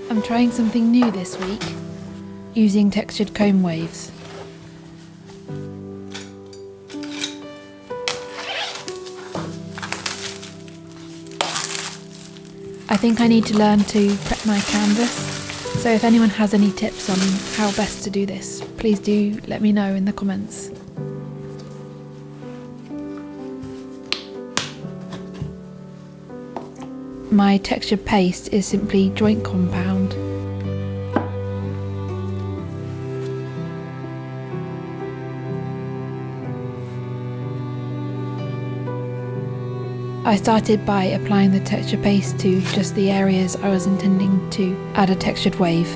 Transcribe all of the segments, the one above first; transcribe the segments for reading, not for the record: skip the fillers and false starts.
I'm trying something new this week, using textured comb waves. I think I need to learn to prep my canvas, so if anyone has any tips on how best to do this, please do let me know in the comments. My textured paste is simply joint compound. I started by applying the texture paste to just the areas I was intending to add a textured wave.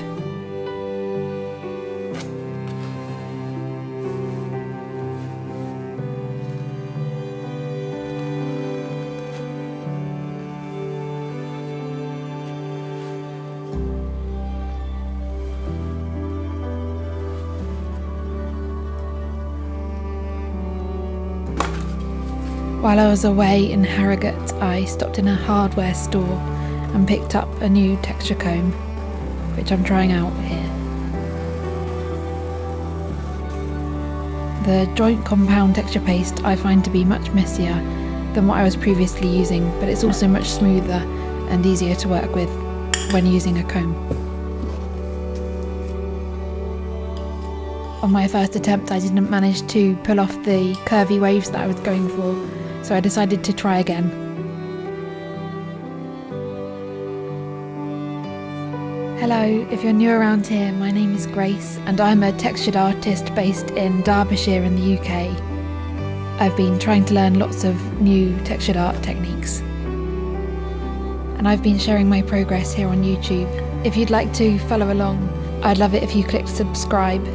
While I was away in Harrogate, I stopped in a hardware store and picked up a new texture comb, which I'm trying out here. The joint compound texture paste I find to be much messier than what I was previously using, but it's also much smoother and easier to work with when using a comb. On my first attempt, I didn't manage to pull off the curvy waves that I was going for, so I decided to try again. Hello, if you're new around here, my name is Grace and I'm a textured artist based in Derbyshire in the UK. I've been trying to learn lots of new textured art techniques. And I've been sharing my progress here on YouTube. If you'd like to follow along, I'd love it if you clicked subscribe.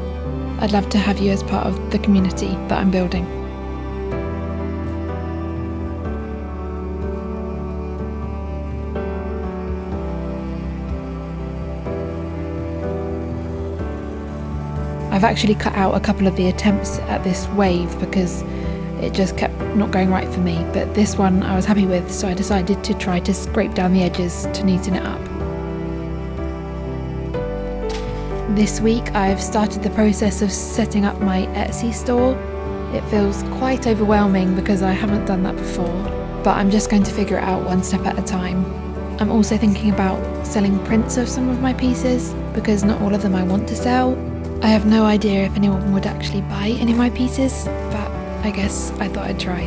I'd love to have you as part of the community that I'm building. I've actually cut out a couple of the attempts at this wave because it just kept not going right for me, but this one I was happy with, so I decided to try to scrape down the edges to neaten it up. This week I've started the process of setting up my Etsy store. It feels quite overwhelming because I haven't done that before, but I'm just going to figure it out one step at a time. I'm also thinking about selling prints of some of my pieces because not all of them I want to sell. I have no idea if anyone would actually buy any of my pieces, but I guess I thought I'd try.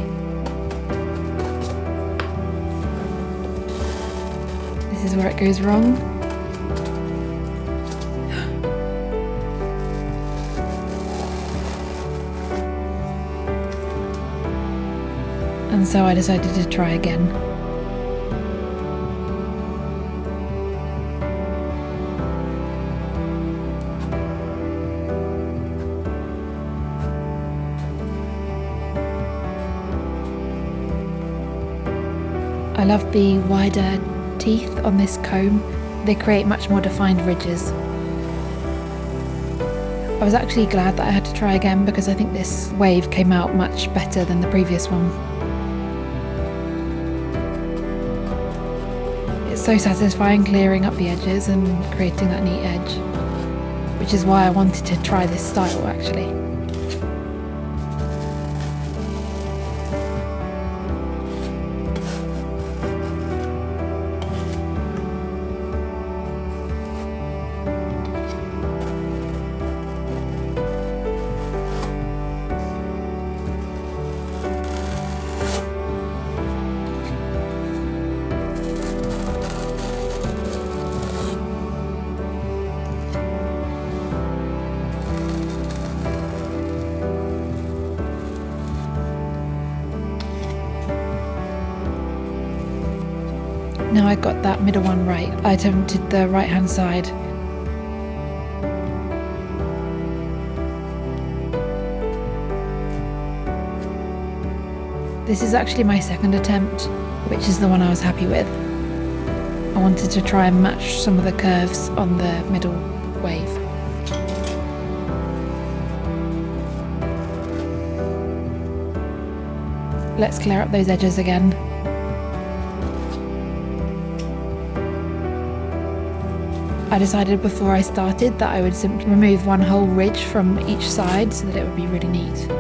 This is where it goes wrong. And so I decided to try again. I love the wider teeth on this comb. They create much more defined ridges. I was actually glad that I had to try again because I think this wave came out much better than the previous one. It's so satisfying clearing up the edges and creating that neat edge, which is why I wanted to try this style actually. Now I got that middle one right, I attempted the right hand side. This is actually my second attempt, which is the one I was happy with. I wanted to try and match some of the curves on the middle wave. Let's clear up those edges again. I decided before I started that I would simply remove one whole ridge from each side so that it would be really neat.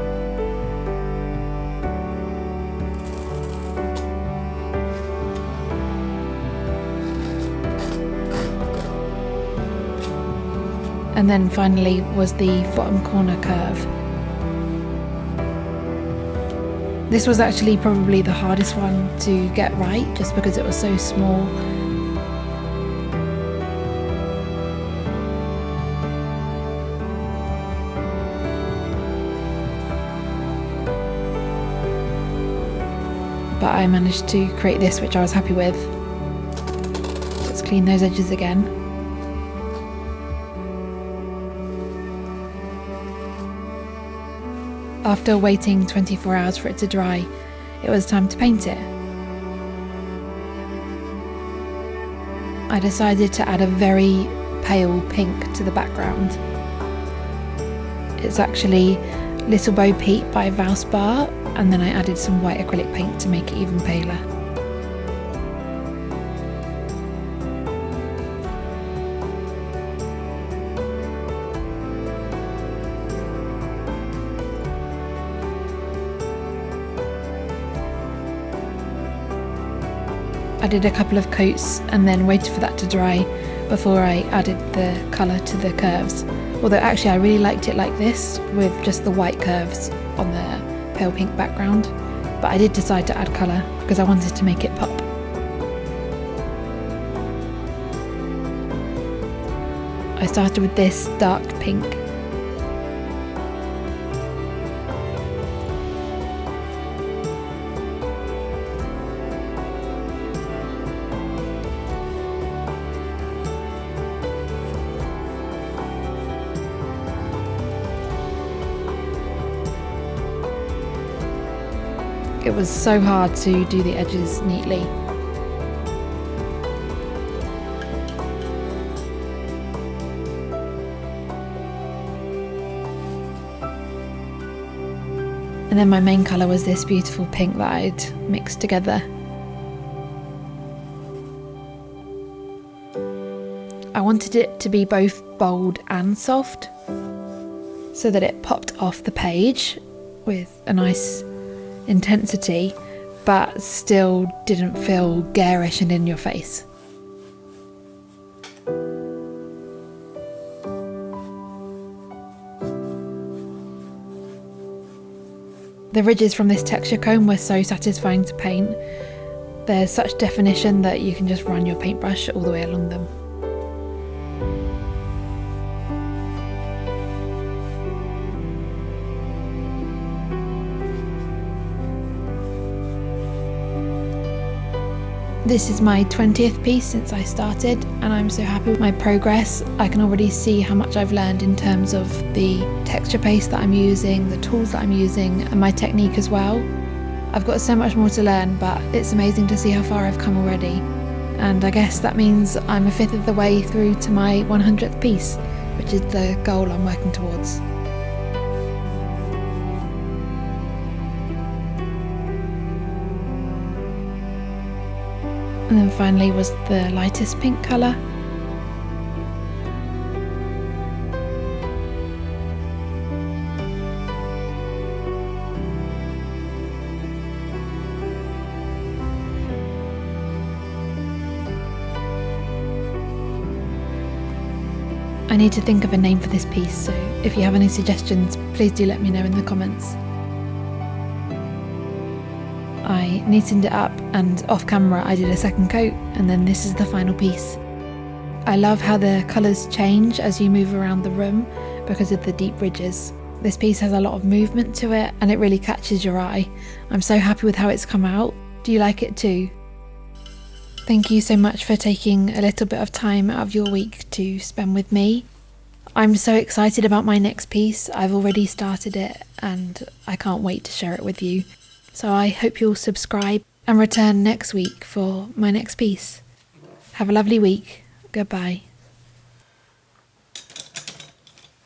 And then finally was the bottom corner curve. This was actually probably the hardest one to get right, just because it was so small. But I managed to create this, which I was happy with. Let's clean those edges again. After waiting 24 hours for it to dry, it was time to paint it. I decided to add a very pale pink to the background. It's actually Little Bo Peep by Valspar, and then I added some white acrylic paint to make it even paler. I did a couple of coats and then waited for that to dry before I added the colour to the curves. Although actually I really liked it like this, with just the white curves on the pale pink background. But I did decide to add colour because I wanted to make it pop. I started with this dark pink. It was so hard to do the edges neatly. And then my main colour was this beautiful pink that I'd mixed together. I wanted it to be both bold and soft, so that it popped off the page with a nice intensity, but still didn't feel garish and in your face. The ridges from this texture comb were so satisfying to paint. There's such definition that you can just run your paintbrush all the way along them. This is my 20th piece since I started, and I'm so happy with my progress. I can already see how much I've learned in terms of the texture paste that I'm using, the tools that I'm using, and my technique as well. I've got so much more to learn, but it's amazing to see how far I've come already. And I guess that means I'm a fifth of the way through to my 100th piece, which is the goal I'm working towards. And then finally was the lightest pink colour. I need to think of a name for this piece, so if you have any suggestions, please do let me know in the comments. I neatened it up, and off camera I did a second coat, and then this is the final piece. I love how the colours change as you move around the room because of the deep ridges. This piece has a lot of movement to it and it really catches your eye. I'm so happy with how it's come out. Do you like it too? Thank you so much for taking a little bit of time out of your week to spend with me. I'm so excited about my next piece. I've already started it and I can't wait to share it with you. So I hope you'll subscribe and return next week for my next piece. Have a lovely week. Goodbye.